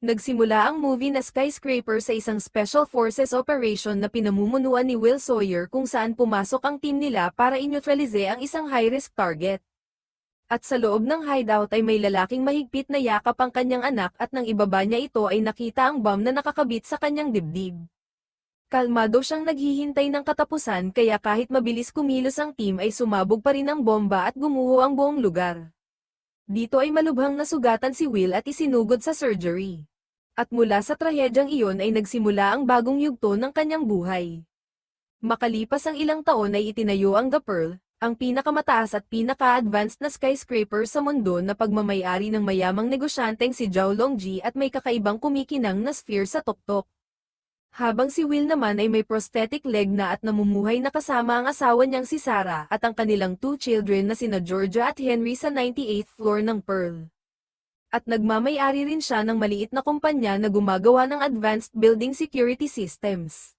Nagsimula ang movie na Skyscraper sa isang Special Forces operation na pinamumunuan ni Will Sawyer kung saan pumasok ang team nila para inyutralize ang isang high-risk target. At sa loob ng hideout ay may lalaking mahigpit na yakap ang kanyang anak at nang ibaba niya ito ay nakita ang bomb na nakakabit sa kanyang dibdib. Kalmado siyang naghihintay ng katapusan kaya kahit mabilis kumilos ang team ay sumabog pa rin ang bomba at gumuho ang buong lugar. Dito ay malubhang nasugatan si Will at isinugod sa surgery. At mula sa trahedyang iyon ay nagsimula ang bagong yugto ng kanyang buhay. Makalipas ang ilang taon ay itinayo ang The Pearl, ang pinakamataas at pinaka-advanced na skyscraper sa mundo na pagmamay-ari ng mayamang negosyanteng si Zhao Longji at may kakaibang kumikinang na sphere sa tuktok. Habang si Will naman ay may prosthetic leg na at namumuhay na kasama ang asawa niyang si Sarah at ang kanilang 2 children na sina Georgia at Henry sa 98th floor ng Pearl. At nagmamay-ari rin siya ng maliit na kumpanya na gumagawa ng advanced building security systems.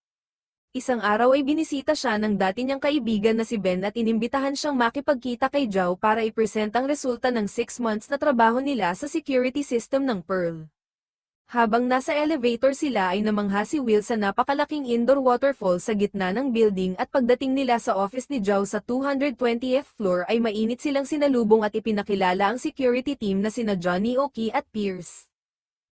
Isang araw ay binisita siya ng dati niyang kaibigan na si Ben at inimbitahan siyang makipagkita kay Zhao para i-present ang resulta ng 6 months na trabaho nila sa security system ng Pearl. Habang nasa elevator sila ay namangha si Will sa napakalaking indoor waterfall sa gitna ng building at pagdating nila sa office ni Zhao sa 220th floor ay mainit silang sinalubong at ipinakilala ang security team na sina Johnny Oki at Pierce.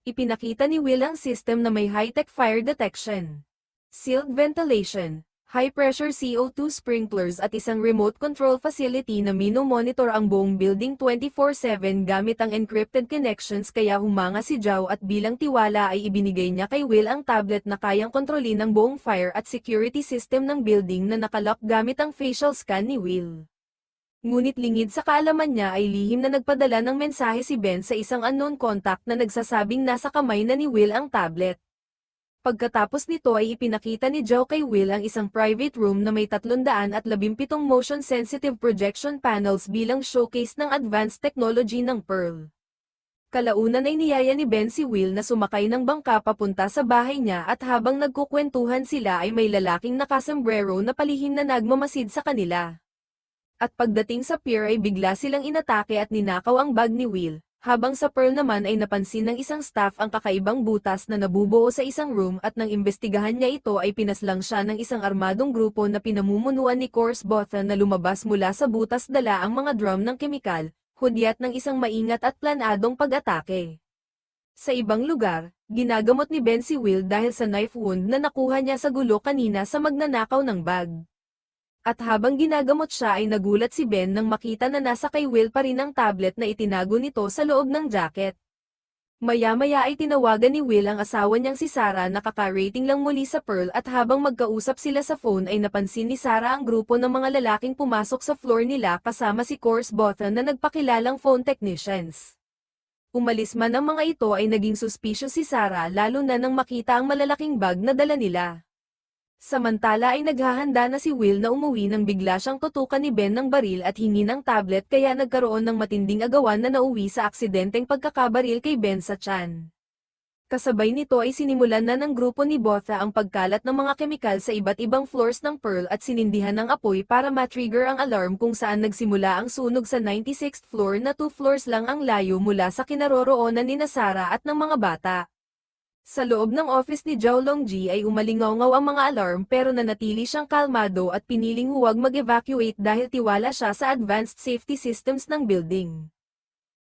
Ipinakita ni Will ang system na may high-tech fire detection, sealed ventilation, high-pressure CO2 sprinklers at isang remote control facility na mino-monitor ang buong building 24/7 gamit ang encrypted connections kaya humanga si Zhao at bilang tiwala ay ibinigay niya kay Will ang tablet na kayang kontrolin ang buong fire at security system ng building na nakalock gamit ang facial scan ni Will. Ngunit lingid sa kaalaman niya ay lihim na nagpadala ng mensahe si Ben sa isang unknown contact na nagsasabing nasa kamay na ni Will ang tablet. Pagkatapos nito ay ipinakita ni Zhao kay Will ang isang private room na may 317 motion-sensitive projection panels bilang showcase ng advanced technology ng Pearl. Kalaunan ay niyaya ni Ben si Will na sumakay ng bangka papunta sa bahay niya at habang nagkukwentuhan sila ay may lalaking nakasombrero na palihim na nagmamasid sa kanila. At pagdating sa pier ay bigla silang inatake at ninakaw ang bag ni Will. Habang sa Pearl naman ay napansin ng isang staff ang kakaibang butas na nabubuo sa isang room at nang imbestigahan niya ito ay pinaslang siya ng isang armadong grupo na pinamumunuan ni Course Botha na lumabas mula sa butas dala ang mga drum ng kemikal, hudyat ng isang maingat at planadong pag-atake. Sa ibang lugar, ginagamot ni Ben si Will dahil sa knife wound na nakuha niya sa gulo kanina sa magnanakaw ng bag. At habang ginagamot siya ay nagulat si Ben nang makita na nasa kay Will pa rin ang tablet na itinago nito sa loob ng jacket. Maya-maya ay tinawagan ni Will ang asawa niyang si Sarah na kaka-rating lang muli sa Pearl at habang magkausap sila sa phone ay napansin ni Sarah ang grupo ng mga lalaking pumasok sa floor nila kasama si Course Botha na nagpakilalang phone technicians. Umalis man ang mga ito ay naging suspicious si Sarah lalo na nang makita ang malalaking bag na dala nila. Samantala ay naghahanda na si Will na umuwi nang bigla siyang tutukan ni Ben ng baril at hingi ng tablet kaya nagkaroon ng matinding agawan na nauwi sa aksidenteng pagkakabaril kay Ben sa tiyan. Kasabay nito ay sinimulan na ng grupo ni Botha ang pagkalat ng mga kemikal sa iba't ibang floors ng Pearl at sinindihan ng apoy para matrigger ang alarm kung saan nagsimula ang sunog sa 96th floor na 2 floors lang ang layo mula sa kinaroroonan ni Sarah at ng mga bata. Sa loob ng office ni Zhao Longji ay umalingaw-ngaw ang mga alarm pero nanatili siyang kalmado at piniling huwag mag-evacuate dahil tiwala siya sa advanced safety systems ng building.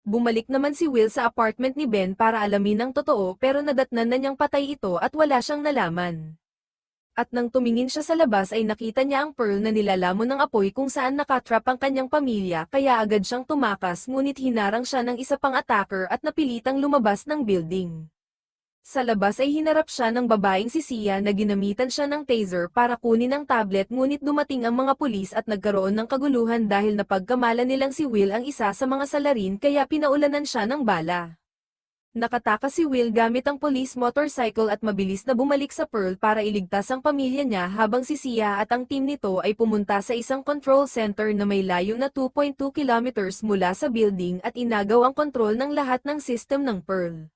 Bumalik naman si Will sa apartment ni Ben para alamin ang totoo pero nadatnan na niyang patay ito at wala siyang nalaman. At nang tumingin siya sa labas ay nakita niya ang Pearl na nilalamon ng apoy kung saan nakatrap ang kanyang pamilya kaya agad siyang tumakas ngunit hinarang siya ng isa pang attacker at napilitang lumabas ng building. Sa labas ay hinarap siya ng babaeng si Sia na ginamitan siya ng taser para kunin ang tablet ngunit dumating ang mga pulis at nagkaroon ng kaguluhan dahil napagkamalan nilang si Will ang isa sa mga salarin kaya pinaulanan siya ng bala. Nakatakas si Will gamit ang police motorcycle at mabilis na bumalik sa Pearl para iligtas ang pamilya niya habang si Sia at ang team nito ay pumunta sa isang control center na may layo na 2.2 kilometers mula sa building at inagaw ang kontrol ng lahat ng system ng Pearl.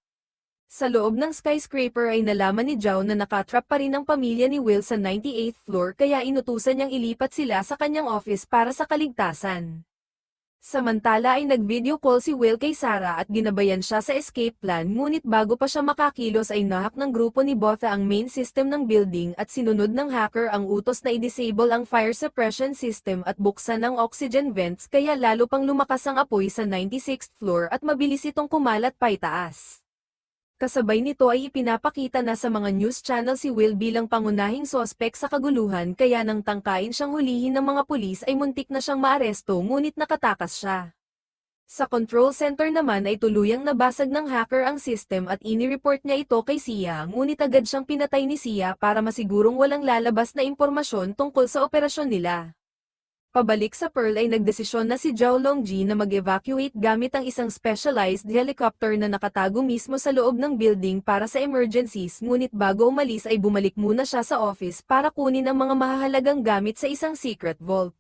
Sa loob ng skyscraper ay nalaman ni Zhao na nakatrap pa rin ang pamilya ni Will sa 98th floor kaya inutusan niyang ilipat sila sa kanyang office para sa kaligtasan. Samantala ay nag-video call si Will kay Sarah at ginabayan siya sa escape plan, ngunit bago pa siya makakilos ay nahack ng grupo ni Botha ang main system ng building at sinunod ng hacker ang utos na i-disable ang fire suppression system at buksan ang oxygen vents, kaya lalo pang lumakas ang apoy sa 96th floor at mabilis itong kumalat paitaas. Kasabay nito ay ipinapakita na sa mga news channel si Will bilang pangunahing sospek sa kaguluhan, kaya nang tangkain siyang hulihin ng mga pulis ay muntik na siyang maaresto, ngunit nakatakas siya. Sa control center naman ay tuluyang nabasag ng hacker ang system at inireport niya ito kay Sia, ngunit agad siyang pinatay ni Sia para masigurong walang lalabas na impormasyon tungkol sa operasyon nila. Pabalik sa Pearl ay nagdesisyon na si Zhao Longji na mag-evacuate gamit ang isang specialized helicopter na nakatago mismo sa loob ng building para sa emergencies, ngunit bago umalis ay bumalik muna siya sa office para kunin ang mga mahahalagang gamit sa isang secret vault.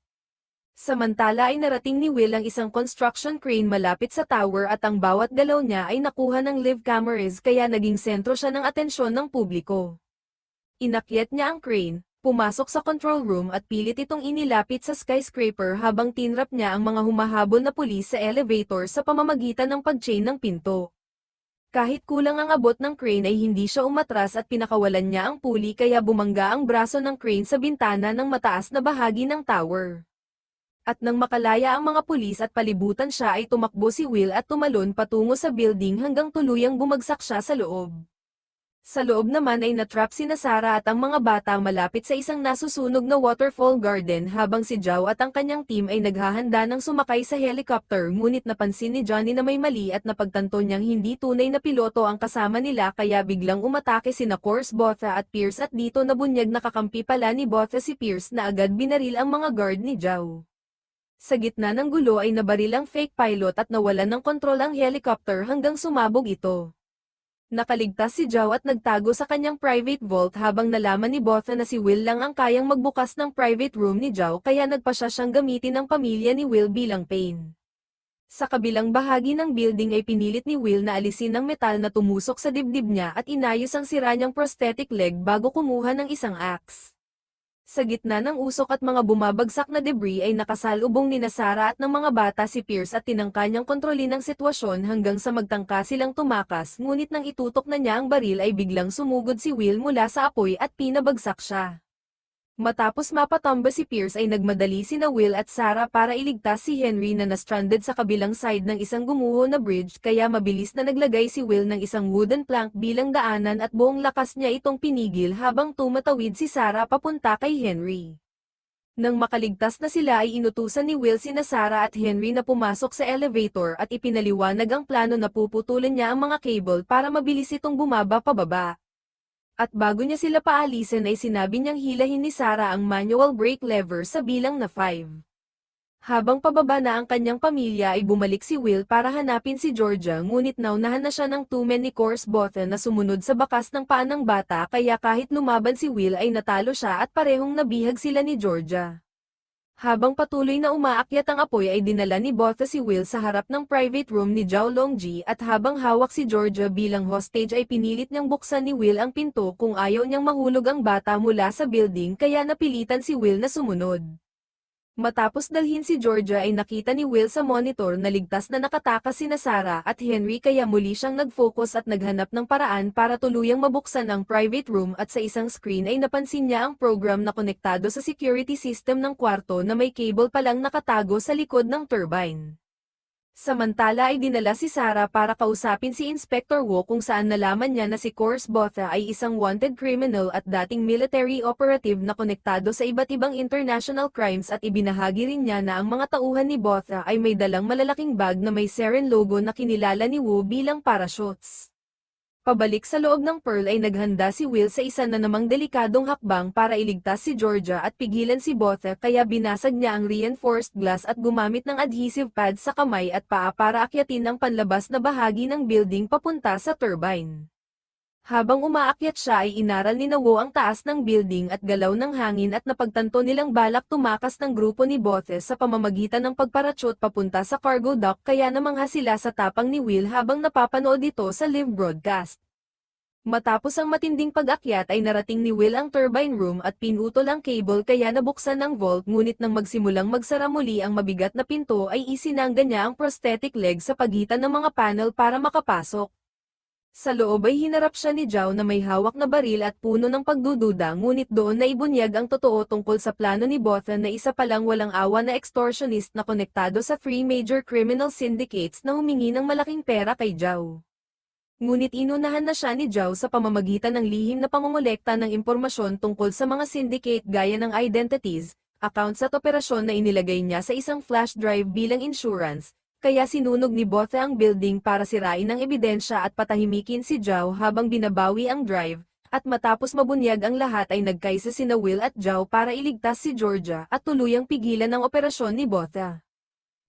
Samantala ay narating ni Will ang isang construction crane malapit sa tower at ang bawat galaw niya ay nakuha ng live cameras, kaya naging sentro siya ng atensyon ng publiko. Inakyat niya ang crane, pumasok sa control room at pilit itong inilapit sa skyscraper habang tinrap niya ang mga humahabol na pulis sa elevator sa pamamagitan ng pag-chain ng pinto. Kahit kulang ang abot ng crane ay hindi siya umatras at pinakawalan niya ang pulley, kaya bumangga ang braso ng crane sa bintana ng mataas na bahagi ng tower. At nang makalaya ang mga pulis at palibutan siya ay tumakbo si Will at tumalon patungo sa building hanggang tuluyang bumagsak siya sa loob. Sa loob naman ay natrap sina Sarah at ang mga bata malapit sa isang nasusunog na waterfall garden, habang si Zhao at ang kanyang team ay naghahanda ng sumakay sa helicopter, ngunit napansin ni Johnny na may mali at napagtanto niyang hindi tunay na piloto ang kasama nila, kaya biglang umatake sina Course, Botha at Pierce, at dito nabunyag na kakampi pala ni Botha si Pierce na agad binaril ang mga guard ni Zhao. Sa gitna ng gulo ay nabaril ang fake pilot at nawalan ng kontrol ang helicopter hanggang sumabog ito. Nakaligtas si Zhao at nagtago sa kanyang private vault habang nalaman ni Botha na si Will lang ang kayang magbukas ng private room ni Zhao, kaya nagpasya siyang gamitin ng pamilya ni Will bilang pain. Sa kabilang bahagi ng building ay pinilit ni Will na alisin ang metal na tumusok sa dibdib niya at inayos ang sira niyang prosthetic leg bago kumuha ng isang axe. Sa gitna ng usok at mga bumabagsak na debris ay nakasalubong ni Sarah at ng mga bata si Pierce at tinangka niyang kontrolin ang sitwasyon hanggang sa magtangka silang tumakas, ngunit nang itutok na niya ang baril ay biglang sumugod si Will mula sa apoy at pinabagsak siya. Matapos mapatamba si Pierce ay nagmadali sina Will at Sarah para iligtas si Henry na na-stranded sa kabilang side ng isang gumuho na bridge, kaya mabilis na naglagay si Will ng isang wooden plank bilang daanan at buong lakas niya itong pinigil habang tumatawid si Sarah papunta kay Henry. Nang makaligtas na sila ay inutusan ni Will sina Sarah at Henry na pumasok sa elevator at ipinaliwanag ang plano na puputulin niya ang mga cable para mabilis itong bumaba pababa. At bago niya sila paalisin ay sinabi niyang hilahin ni Sarah ang manual brake lever sa bilang na 5. Habang pababa na ang kanyang pamilya ay bumalik si Will para hanapin si Georgia, ngunit naunahan na siya ng 2 men ni Course Botha na sumunod sa bakas ng paa ng bata, kaya kahit lumaban si Will ay natalo siya at parehong nabihag sila ni Georgia. Habang patuloy na umaakyat ang apoy ay dinala ni Botha si Will sa harap ng private room ni Zhao Longji, at habang hawak si Georgia bilang hostage ay pinilit niyang buksan ni Will ang pinto kung ayaw niyang mahulog ang bata mula sa building, kaya napilitan si Will na sumunod. Matapos dalhin si Georgia ay nakita ni Will sa monitor na ligtas na nakatakas sina Sarah at Henry, kaya muli siyang nag-focus at naghanap ng paraan para tuluyang mabuksan ang private room, at sa isang screen ay napansin niya ang program na konektado sa security system ng kwarto na may cable palang nakatago sa likod ng turbine. Samantala ay dinala si Sarah para kausapin si Inspector Wu, kung saan nalaman niya na si Course Botha ay isang wanted criminal at dating military operative na konektado sa iba't ibang international crimes, at ibinahagi rin niya na ang mga tauhan ni Botha ay may dalang malalaking bag na may Seren logo na kinilala ni Wu bilang parachutes. Pabalik sa loob ng Pearl ay naghanda si Will sa isa na namang delikadong hakbang para iligtas si Georgia at pigilan si Botha, kaya binasag niya ang reinforced glass at gumamit ng adhesive pad sa kamay at paa para akyatin ang panlabas na bahagi ng building papunta sa turbine. Habang umaakyat siya ay inaral ni Wu ang taas ng building at galaw ng hangin, at napagtanto nilang balak tumakas ng grupo ni Botha sa pamamagitan ng pagparachute papunta sa cargo dock, kaya namangha sila sa tapang ni Will habang napapanood ito sa live broadcast. Matapos ang matinding pag-akyat ay narating ni Will ang turbine room at pinutol ang cable kaya nabuksan ang vault ngunit nang magsimulang magsara muli ang mabigat na pinto ay isinangga niya ang prosthetic leg sa pagitan ng mga panel para makapasok. Sa loob ay hinarap siya ni Zhao na may hawak na baril at puno ng pagdududa ngunit doon na ibunyag ang totoo tungkol sa plano ni Botha na isa palang walang awa na extortionist na konektado sa 3 major criminal syndicates na humingi ng malaking pera kay Zhao. Ngunit inunahan na siya ni Zhao sa pamamagitan ng lihim na pangongolekta ng impormasyon tungkol sa mga syndicate gaya ng identities, accounts at operasyon na inilagay niya sa isang flash drive bilang insurance, kaya sinunog ni Botha ang building para sirain ang ebidensya at patahimikin si Zhao habang binabawi ang drive, at matapos mabunyag ang lahat ay nagkaisa sina Will at Zhao para iligtas si Georgia at tuluyang pigilan ang operasyon ni Botha.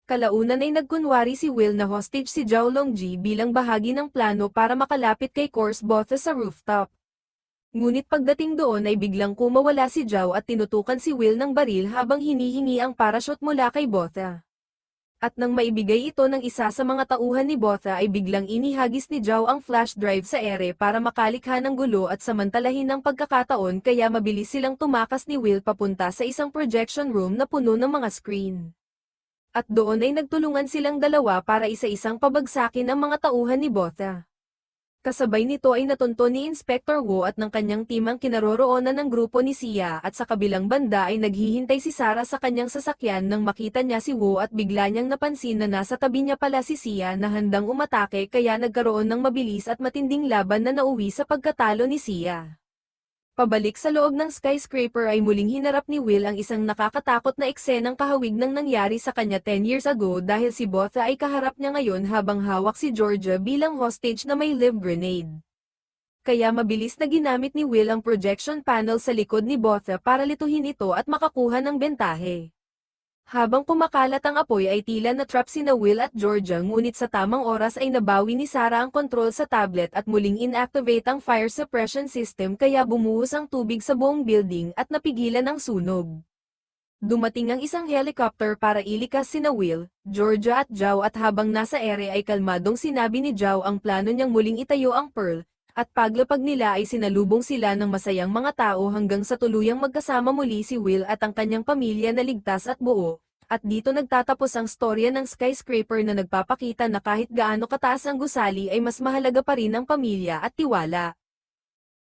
Kalaunan ay nagkunwari si Will na hostage si Zhao Longji bilang bahagi ng plano para makalapit kay Course Botha sa rooftop. Ngunit pagdating doon ay biglang kumawala si Zhao at tinutukan si Will ng baril habang hinihingi ang parachute mula kay Botha. At nang maibigay ito ng isa sa mga tauhan ni Botha ay biglang inihagis ni Zhao ang flash drive sa ere para makalikha ng gulo at samantalahin ang pagkakataon kaya mabilis silang tumakas ni Will papunta sa isang projection room na puno ng mga screen. At doon ay nagtulungan silang dalawa para isa-isang pabagsakin ang mga tauhan ni Botha. Kasabay nito ay natunto ni Inspector Wu at ng kanyang team ang kinaroroonan ng grupo ni Sia at sa kabilang banda ay naghihintay si Sarah sa kanyang sasakyan nang makita niya si Wu at bigla niyang napansin na nasa tabi niya pala si Sia na handang umatake kaya nagkaroon ng mabilis at matinding laban na nauwi sa pagkatalo ni Sia. Pabalik sa loob ng skyscraper ay muling hinarap ni Will ang isang nakakatakot na eksenang kahawig ng nangyari sa kanya 10 years ago dahil si Botha ay kaharap niya ngayon habang hawak si Georgia bilang hostage na may live grenade. Kaya mabilis na ginamit ni Will ang projection panel sa likod ni Botha para lituhin ito at makakuha ng bentahe. Habang kumakalat ang apoy ay tila na-trap sina Will at Georgia ngunit sa tamang oras ay nabawi ni Sarah ang kontrol sa tablet at muling inactivate ang fire suppression system kaya bumuhos ang tubig sa buong building at napigilan ang sunog. Dumating ang isang helicopter para ilikas sina Will, Georgia at Zhao at habang nasa ere ay kalmadong sinabi ni Zhao ang plano niyang muling itayo ang Pearl, at paglapag nila ay sinalubong sila ng masayang mga tao hanggang sa tuluyang magkasama muli si Will at ang kanyang pamilya na ligtas at buo, at dito nagtatapos ang storya ng skyscraper na nagpapakita na kahit gaano kataas ang gusali ay mas mahalaga pa rin ang pamilya at tiwala.